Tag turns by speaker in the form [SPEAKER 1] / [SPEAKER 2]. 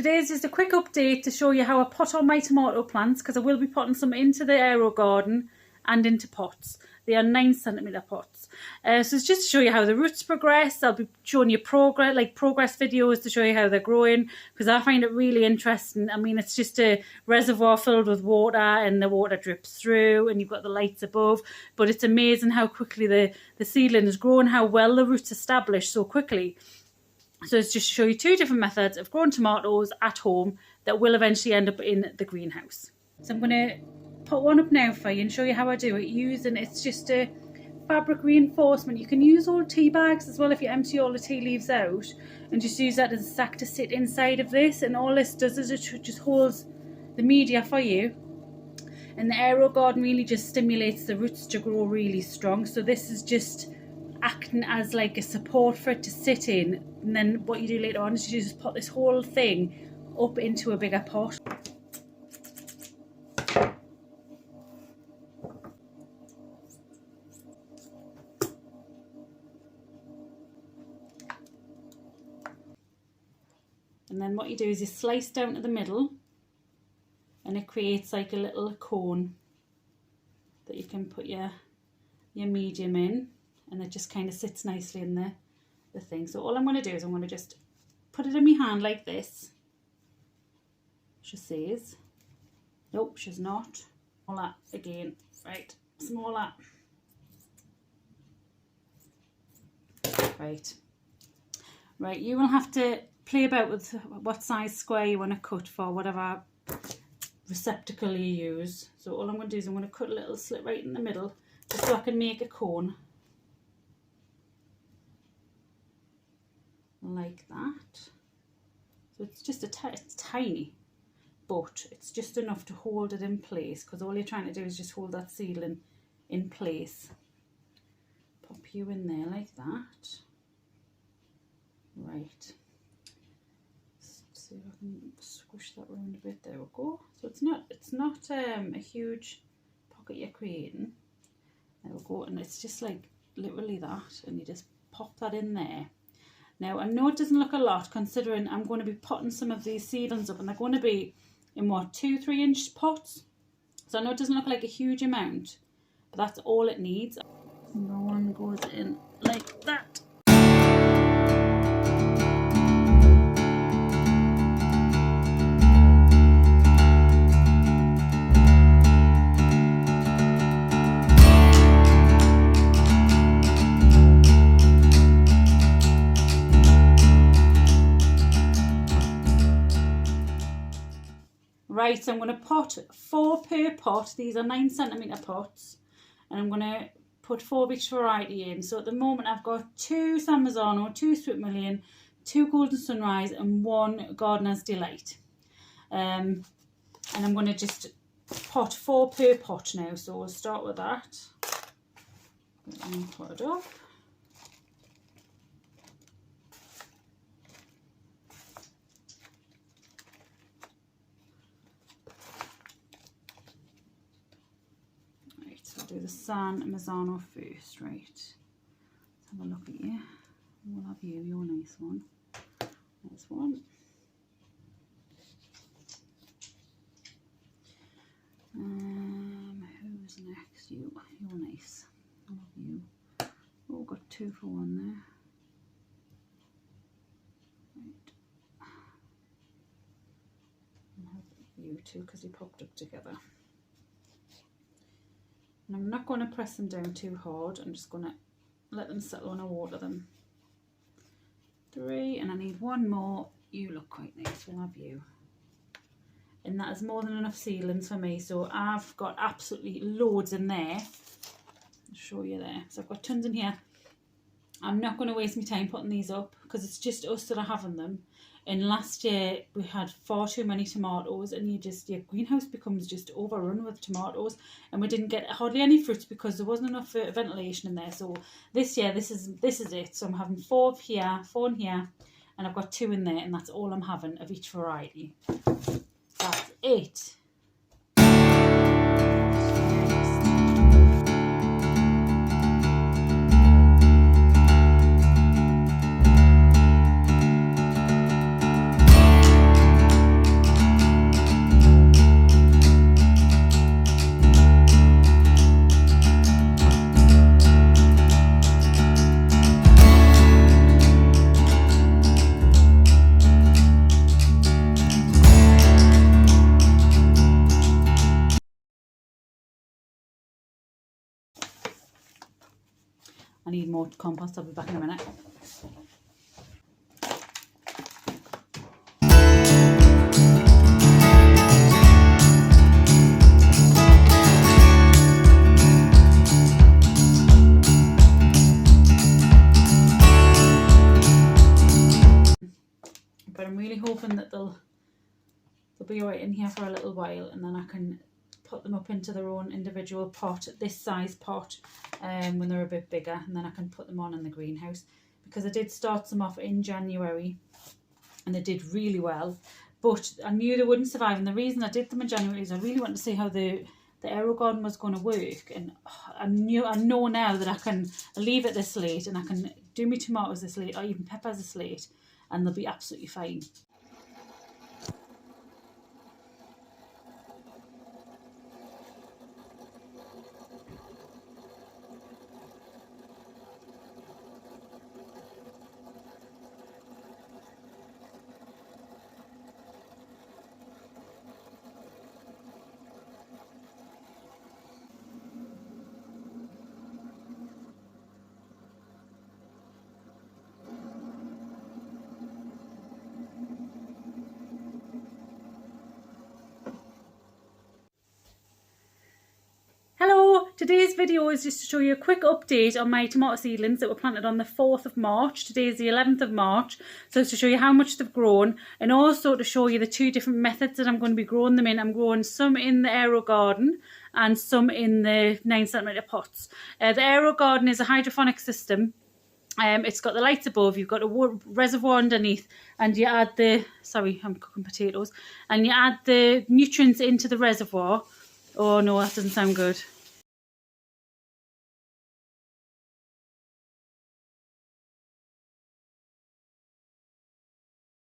[SPEAKER 1] Today is just a quick update to show you how I pot all my tomato plants, because I will be potting some into the Aerogarden and into pots. They are 9cm pots. So it's just to show you how the roots progress. I'll be showing you progress videos to show you how they're growing, because I find it really interesting. I mean, it's just a reservoir filled with water and the water drips through and you've got the lights above. But it's amazing how quickly the seedlings grow and how well the roots establish so quickly. So it's just to show you two different methods of growing tomatoes at home that will eventually end up in the greenhouse. So I'm going to put one up now for you and show you how I do it using, it's just a fabric reinforcement. You can use old tea bags as well if you empty all the tea leaves out, and just use that as a sack to sit inside of this, and all this does is it just holds the media for you. And the Aerogarden really just stimulates the roots to grow really strong. So this is just acting as like a support for it to sit in, and then what you do later on is you just put this whole thing up into a bigger pot. And then what you do is you slice down to the middle, and it creates like a little cone that you can put your medium in, and it just kind of sits nicely in the thing. So all I'm going to do is I'm going to just put it in my hand like this. She says, nope, she's not. Smaller again, right, smaller. Right, you will have to play about with what size square you want to cut for whatever receptacle you use. So all I'm going to do is I'm going to cut a little slit right in the middle just so I can make a cone like that. So it's just it's tiny, but it's just enough to hold it in place, because all you're trying to do is just hold that seedling in place. Pop you in there like that. Right. See if I can squish that around a bit. There we go. So it's not a huge pocket you're creating. There we go, and it's just like literally that, and you just pop that in there. Now I know it doesn't look a lot, considering I'm going to be potting some of these seedlings up, and they're going to be in what, 2-3 inch pots. So I know it doesn't look like a huge amount, but that's all it needs. Number one goes in like that. Right, so I'm going to pot 4 per pot. These are 9cm pots, and I'm going to put 4 of each variety in. So at the moment I've got 2 San Marzano, 2 Sweet Million, 2 Golden Sunrise and 1 Gardener's Delight. And I'm going to just pot 4 per pot now. So we'll start with that. And put it up. Do the San Marzano first, right? Let's have a look at you. We'll have you, you're a nice one. There's one. Who's next? You're nice. I love you. Oh, got 2 for 1 there. Right. I'll have you 2 because you popped up together. And I'm not going to press them down too hard. I'm just going to let them settle and water them. 3, and I need 1 more. You look quite nice, we'll have you. And that is more than enough seedlings for me. So I've got absolutely loads in there. I'll show you there. So I've got tons in here. I'm not going to waste my time putting these up, because it's just us that are having them. And last year we had far too many tomatoes, and your greenhouse becomes just overrun with tomatoes, and we didn't get hardly any fruits because there wasn't enough ventilation in there. So this year this is it. So I'm having 4 here, 4 in here, and I've got 2 in there, and that's all I'm having of each variety. That's it. I need more compost. I'll be back in a minute. But I'm really hoping that they'll be alright in here for a little while, and then I can put them up into their own individual pot, this size pot, when they're a bit bigger, and then I can put them on in the greenhouse, because I did start some off in January and they did really well, but I knew they wouldn't survive, and the reason I did them in January is I really wanted to see how the Aerogarden was going to work, and I know now that I can leave it this late and I can do my tomatoes this late, or even peppers this late, and they'll be absolutely fine. Hello, today's video is just to show you a quick update on my tomato seedlings that were planted on the 4th of March. Today is the 11th of March, so it's to show you how much they've grown, and also to show you the two different methods that I'm going to be growing them in. I'm growing some in the Aerogarden and some in the 9cm pots. The Aerogarden is a hydroponic system. It's got the lights above, you've got a reservoir underneath, and you add the, sorry, I'm cooking potatoes, and you add the nutrients into the reservoir. Oh no, that doesn't sound good.